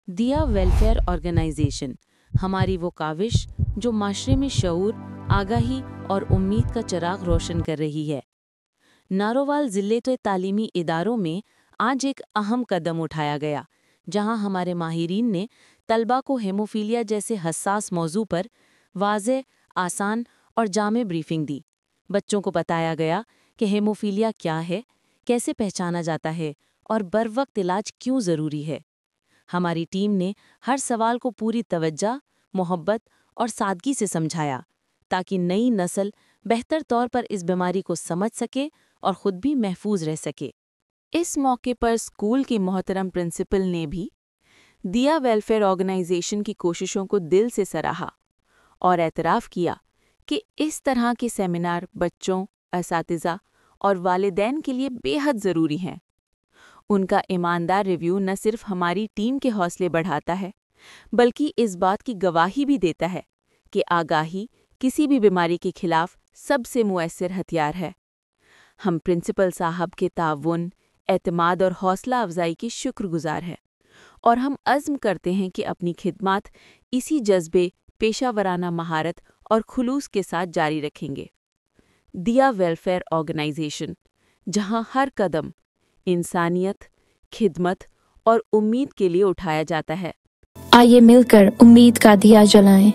दिया welfare organisation हमारी वो काविश जो माशरे में शऊर, आगाही और उम्मीद का चिराग रोशन कर रही है। नारोवाल ज़िले के तालीमी इदारों में आज एक अहम कदम उठाया गया, जहां हमारे माहिरीन ने तलबा को हेमोफीलिया जैसे हसास मौजू पर वाज़ेह, आसान और जामे ब्रीफिंग दी। बच्चों को बताया गया कि हेमोफीलिया क्या है, कैसे पहचाना जाता है और बरवक्त इलाज क्यों ज़रूरी है। हमारी टीम ने हर सवाल को पूरी तवज्जो, मोहब्बत और सादगी से समझाया, ताकि नई नस्ल बेहतर तौर पर इस बीमारी को समझ सके और ख़ुद भी महफूज रह सके। इस मौके पर स्कूल की मोहतरम प्रिंसिपल ने भी दिया वेलफेयर ऑर्गेनाइजेशन की कोशिशों को दिल से सराहा और एतराफ़ किया कि इस तरह के सेमिनार बच्चों, असातिज़ा और वालिदैन के लिए बेहद ज़रूरी हैं। उनका ईमानदार रिव्यू न सिर्फ हमारी टीम के हौसले बढ़ाता है, बल्कि इस बात की गवाही भी देता है कि आगाही किसी भी बीमारी के खिलाफ सबसे मुअस्सर हथियार है। हम प्रिंसिपल साहब के ताउन, एतमाद और हौसला अफजाई की शुक्रगुजार हैं और हम अज़्म करते हैं कि अपनी खिदमत इसी जज्बे, पेशावराना महारत और खुलूस के साथ जारी रखेंगे। दिया वेलफेयर ऑर्गेनाइजेशन, जहां हर कदम इंसानियत, खिदमत और उम्मीद के लिए उठाया जाता है। आइए मिलकर उम्मीद का दिया जलाएं।